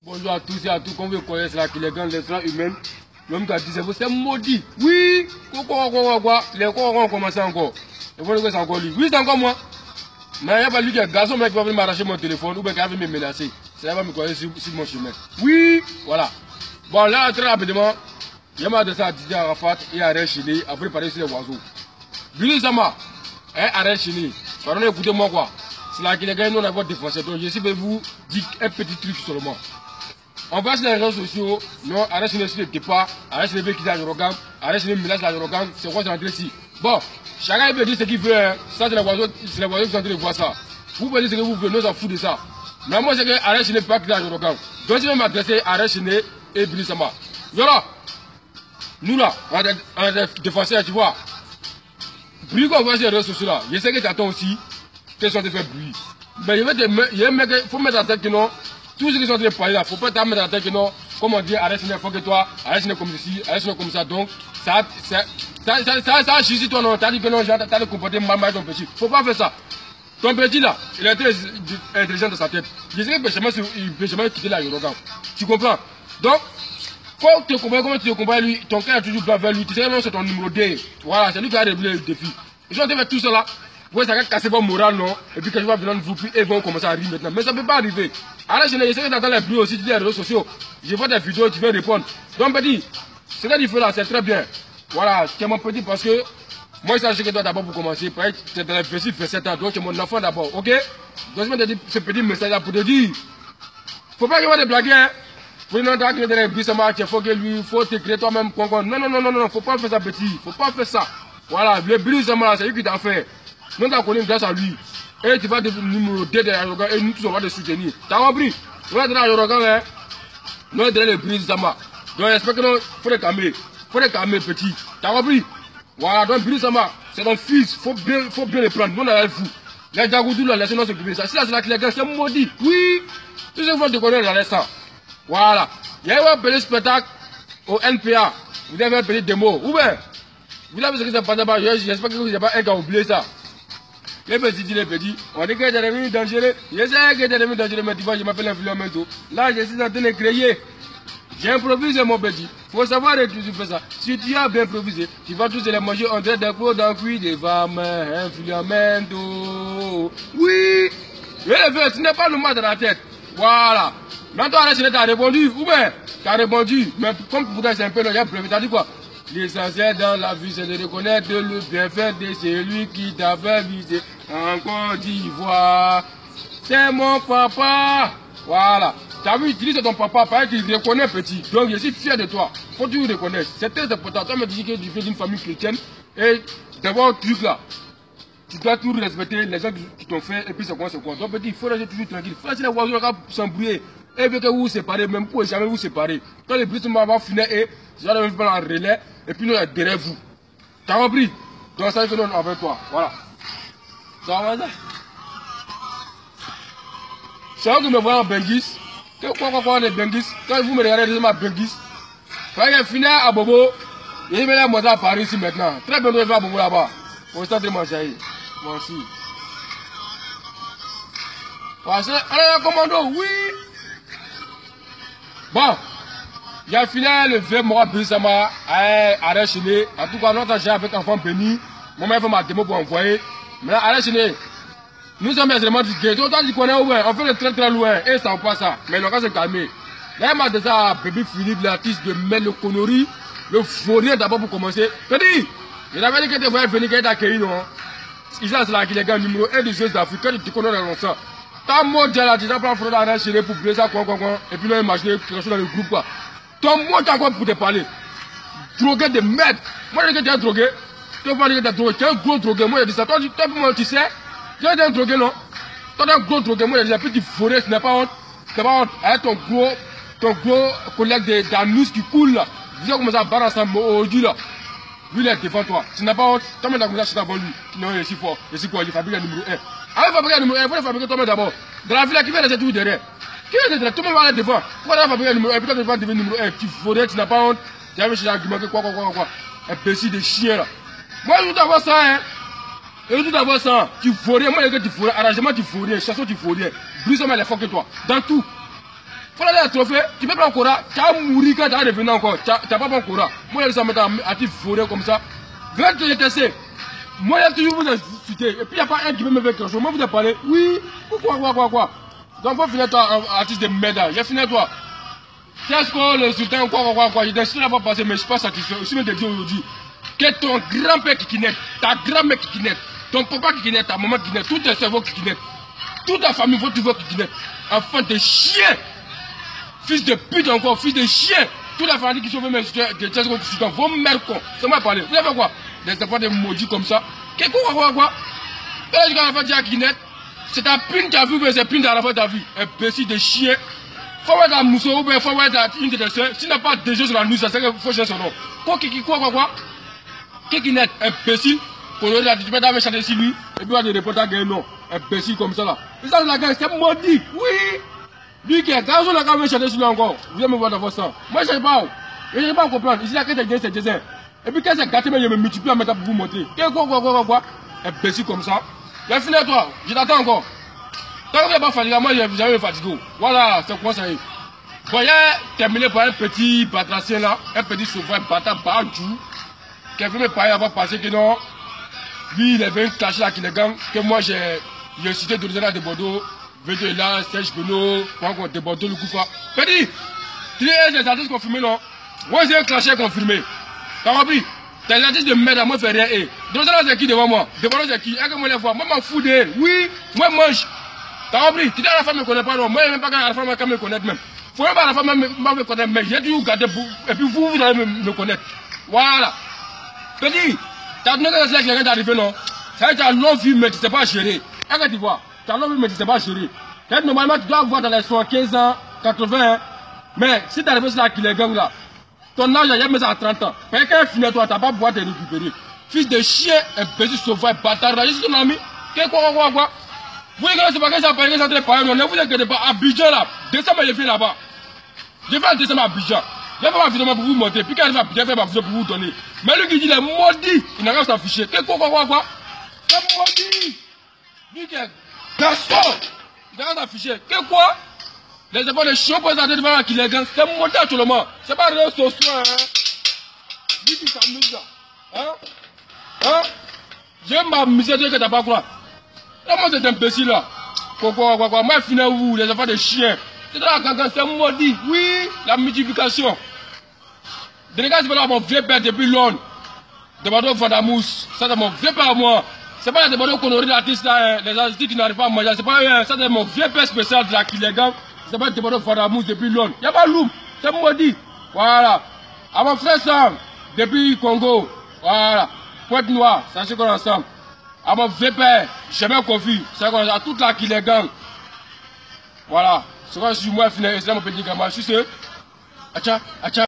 Bonjour à tous et à tous, comme vous connaissez là, qui les grands l'être humain, l'homme qui a dit c'est maudit. Oui, les corps ont commencé encore. Et vous c'est encore lui. Oui, c'est encore moi. Mais il n'y a pas lui qui est garçon, mec, qui va venir m'arracher mon téléphone ou bien qui va venir me menacer. C'est là va me connaître sur mon chemin. Oui, voilà. Bon, là, très rapidement, il m'a adressé à Didier Arafat et à Arel Chini à préparer sur les oiseaux. Billy Zama, Arel Chini, pardonnez, écoutez-moi quoi. C'est là qu'il est gagné, nous avons défoncé. Donc, je suis venu vous dire un petit truc seulement. On va sur les réseaux sociaux, non, Arel Chini n'était pas, Arel Chini veut quitter la Yorogan, Arel Chini menace la Yorogan, c'est quoi c'est rentré ici. Bon, chacun peut dire ce qu'il veut, hein. Ça c'est les oiseaux qui sont en train de voir ça. Vous pouvez dire ce que vous voulez, nous en fout de ça. Mais moi c'est que Arel Chini ne peut pas quitter la Yorogan. Donc je vais m'adresser à Arel Chini et Billy Zama. Voilà, nous là, on a des défenseurs, tu vois. Bruit qu'on voit sur les réseaux sociaux là, je sais que tu attends aussi, qu'ils sont en train de faire bruit. Mais il faut mettre en tête que non. Tout ce qui sont en train de parler là, il ne faut pas te mettre dans la tête que non, comme on dit, Arel Chini, il faut que toi, Arel Chini comme ceci, Arel Chini comme ça. Donc, ça a juste toi, non, tu as dit que non, tu as le comporter mal avec ton petit. Il ne faut pas faire ça. Ton petit là, il est très intelligent dans sa tête. Je sais qu'il ne peut jamais quitter la Yorogan. Tu comprends? Donc, il faut te comprendre comment tu te comprends lui, ton cœur est toujours bas vers lui. Tu sais que c'est ton numéro 2. Voilà, c'est lui qui a réglé le défi. Ils ont fait tout cela. Ouais, ça va casser votre morale, non? Et puis quand je vais venir vous, puis ils vont commencer à rire maintenant. Mais ça ne peut pas arriver. Alors, je sais que dans les bruits aussi, sur les réseaux sociaux, je vois des vidéos, tu veux répondre. Donc, petit, ce que tu fais là, c'est très bien. Voilà, tu es mon petit parce que moi, je sais que toi d'abord pour commencer, tu es dans les festifs, fait 7 ans, donc tu es mon enfant d'abord, ok? Donc, je vais te dire ce petit message là pour te dire, faut pas qu'il y ait des blagues, hein? Faut pas que dans les bruits, ça marche, il faut que lui, faut t'écrire toi-même, non, faut pas faire ça petit, faut pas faire ça. Voilà, le bruit, ça marche, c'est lui qui t'a fait. Nous t'as connu grâce à lui. Et tu vas devenir numéro 2 de la Yorogan et nous tous on va te soutenir. T'as compris? Nous on est dans la Yorogan, hein. Nous on est dans les brises Zama. Donc j'espère que nous, faut les calmer. Faut les calmer petit. T'as compris? Voilà, donc Billy Zama, c'est ton fils. Faut bien les prendre. Nous on est fous. Les Dagoudou là, laissez-nous s'occuper de ça. Si là c'est là que les gars, c'est maudit. Oui. Tout ce qu'il faut te connaître dans l'instant. Voilà. Il y a eu un petit spectacle au NPA. Vous avez un petit démo. Ou bien, vous avez ce qui s'est passé là-bas. J'espère que vous n'avez pas un qui a oublié ça. Les petits, on dit que c'est devenu dangereux. Je sais que c'est devenu dangereux, mais tu vois, je m'appelle Influamento. Là, je suis en train de créer. J'ai improvisé, mon petit. Il faut savoir que tu fais ça. Si tu as bien improvisé, tu vas tous les manger en train de cours d'un cuit de femmes. Influamento. Oui. Tu n'es pas le mal dans la tête. Voilà. Maintenant, Arel Chini t'a répondu. Ou bien, tu as répondu. Mais comme pour toi, c'est un peu le prévu, tu as dit quoi? L'essentiel dans la vie, c'est de reconnaître le bienfait de celui qui t'a fait viser en Côte d'Ivoire. C'est mon papa. Voilà. Tu as vu, tu dis c'est ton papa, parce qu'il reconnaît petit. Donc je suis fier de toi. Faut que tu le reconnaisses. C'est très important. Toi me dis que tu fais d'une famille chrétienne. Et d'avoir un truc là. Tu dois toujours respecter les gens qui t'ont fait. Et puis c'est quoi. Donc petit, il faut rester toujours tranquille. Il faut laisser les voisins s'embrouiller. Et bien que vous vous séparez, même pour jamais vous séparer. Quand les brises vont finir et je vais faire un relais. Et puis nous, on est derrière vous. T'as compris? Donc ça, c'est nous avec toi. Voilà. Ça va ça? C'est vrai que me voyez en Bengis. Quoi, on est Bengis. Quand vous me regardez, ma Bengis. Quand il est fini à Bobo, il me l'a monté à Paris ici maintenant. Très bien, je vais à Bobo là-bas. Pour ça, de manger. Moi aussi. Allez, commando, oui. Bon. Il a fini le vieux mois Billy Zama à Arel Chini. En tout cas, notre agent avec enfant béni. Moi, il fait ma démo pour envoyer. Maintenant, Arel Chini, nous sommes les éléments du ghetto. Toi, tu connais où? On fait le très très loin. Et ça ne passe ça. Mais le cas s'est calmé. Là, il m'a dit ça à Baby Philippe, l'artiste de Mel le Connery. Le fourrier d'abord pour commencer. Je dis, il avait dit que tu voyais venir, qu'il t'a accueilli, non? Il c'est là qu'il est gars numéro 1 des Jeux d'Afrique. Quand tu connais dans ça. T'as mon dieu là, tu as pris un frère d'Arel Chini pour blesser ça, quoi. Et puis là, imaginer quelque chose dans le groupe, quoi. Ton mot t'as encore pour te parler. Drogué de merde. Moi, je dis que tu es drogué. Tu vas pas dire que tu es drogué. Tu es un gros drogué. Moi, je dis ça. Toi, tu sais. Tu es un drogué, non? Toi, tu es un gros drogué. Moi, je dis ça. Puis tu forêt, ce n'est pas honte. Ce n'est pas honte. Avec ton gros collègue d'Anous qui coule là. Vous avez commencé à barrer ensemble aujourd'hui là. Lui, il est devant toi. Ce n'est pas honte. Toi-même, tu as commencé à chuter avant lui. Non, je suis fort. Je suis quoi? Il fabrique le numéro 1. Avec fabriquer le numéro 1, il faut le fabriquer toi-même d'abord. Dans la ville, qui fait les études derrière? Qui est derrière? Tout le monde va aller devant. Pourquoi tu vas fabriquer le numéro 1 et puis toi tu vas devenir numéro 1? Tu faudrais, tu n'as pas honte. Tu as vu chez l'argument que quoi. Imbécile de chien là. Moi je veux t'avoir ça, hein. Je veux t'avoir ça. Tu faudrais, moi je veux que tu faudrais. Arrangement tu faudrais. Chanson tu faudrais. Brise-moi les fois que toi. Dans tout. Faut aller à trophée, tu peux prendre Cora, tu as mouru quand tu as revenu encore, tu n'as pas pris Cora. Moi, je vais mettre à te fourrer comme ça. Viens te détester. Moi, il y a toujours vous insulter. Et puis, il n'y a pas un qui peut me faire quelque chose. Moi, vous avez parlé. Oui, quoi. Donc, faut finir toi, artiste de merde. J'ai fini toi. Qu'est-ce que le sultan, quoi. J'ai décidé d'avoir passé, mais je ne suis pas satisfait. Aussi, me dire aujourd'hui que ton grand-père qui naît, ta grand-mère qui naît, ton papa qui naît, ta maman qui naît, tous tes cerveaux qui naît, toute ta famille, votre voix qui naît, enfant de chien, fils de pute encore, fils de chien, toute la famille qui se fait mes sultans, vos mères cons, c'est moi parler. Vous avez fait quoi? Des enfants de maudits comme ça. Quoi? Et quand la fois qui naît, c'est ta pine qui a vu, mais c'est pine à la fois de ta vie. Imbécile de chien. Faut mettre un mousseau ou bien faut mettre une de tes soeurs. S'il n'a pas de jeu sur la nuit, ça c'est qu'il faut changer son nom. Quoi? Qui naît, imbécile. Pour le dire, tu peux t'avoir chanté sur lui. Et puis on va te répondre à un nom. Imbécile comme ça là. Et ça, la gang, c'est maudit. Oui. Lui qui est, quand on a quand même chanté sur lui encore, vous allez me voir dans votre sang. Moi, je ne sais pas. Je ne sais pas comprendre. Ici, il y a quelqu'un qui a c'est désert. Et puis quand c'est gâté, mais je me multiplie en mettant pour vous montrer. Quoi? Imbécile comme ça. J'ai fini toi. Je t'attends encore. Quand vous n'avez pas fatigué, moi, vous avez fatigué. Voilà, c'est quoi ça y est. Bon, j'ai terminé par un petit patracien là, un petit sauvage bâtard Badjou, qui a fait me parler avant de passer que non, lui il est venu cacher là qui les gagne, que moi j'ai cité Dorizana de Bordeaux, Védé là, Serge Benoît, de Bordeaux, le Koufa. Petit, tu es des artistes confirmés non? Moi j'ai un clashé confirmé. T'as compris? Tes artistes de merde, moi je fais rien. Dorizana c'est qui devant moi? Devant moi c'est qui? Est-ce que moi les vois? Moi m'en fous d'elle. Oui, moi mange. T'as compris? Tu dis à la femme ne me connaît pas non? Moi je n'aime pas quand la femme me connaître même. Faut même pas la femme me connaître, mais j'ai dû garder pour. Et puis vous allez me connaître. Voilà. Petit, t'as donné que c'est quelqu'un d'arriver, non? Ça veut dire que tu as long vu, mais tu ne sais pas gérer. Est-ce que tu vois? Tu as long vu, mais tu ne sais pas gérer. Normalement, tu dois avoir dans les 75 ans, 80 ans. Mais si tu arrives sur la qui les gang là, ton âge, il y a mis à 30 ans. Quelqu'un finit toi, tu n'as pas pouvoir te récupérer. Fils de chien, un petit sauvage, bâtard, là, je suis ton ami. Quoi? Vous voyez que c'est pas que ça paye, ça ne pas, non, ne vous inquiétez pas. Abidjan là, décembre, je fais là-bas. Je vais en décembre à Abidjan. Je vais faire ma vidéo pour vous montrer. Puis quand je vais faire ma vidéo pour vous donner. Mais lui qui dit, il est maudit. Il n'a qu'à s'afficher. Quoi? C'est maudit. Lui qui est garçon. Il n'a qu'à s'afficher. Quoi? Les enfants de chiens présentés devant qui les gagnent. C'est maudit actuellement. C'est pas réseaux sociaux, hein. Lui qui s'amuse là. Hein? Je vais m'amuser que tu n'as pas quoi. Comment c'est imbécile là? Quoi? Moi, je finis vous, les enfants de chiens. C'est là quand c'est maudit. Oui, la multiplication. De regarder, c'est pas mon vieux père depuis Londres. De Bordeaux Vandamous. Ça, c'est mon vieux père à moi. C'est pas de Bordeaux qu'on aurait l'artiste là, les artistes qui n'arrivent pas à manger. C'est pas ça, c'est mon vieux père spécial de la Kilégan. C'est pas de Bordeaux Vandamous depuis Londres. Il n'y a pas Loum. C'est maudit. Voilà. À mon frère Sam, depuis Congo. Voilà. Pointe Noire, sachez qu'on est ensemble. À mon vieux père, jamais confie. C'est qu'on a toute la Kilégan. Voilà. C'est quoi, je suis moi, fini, c'est mon petit gamin. Je suis ce. Acha.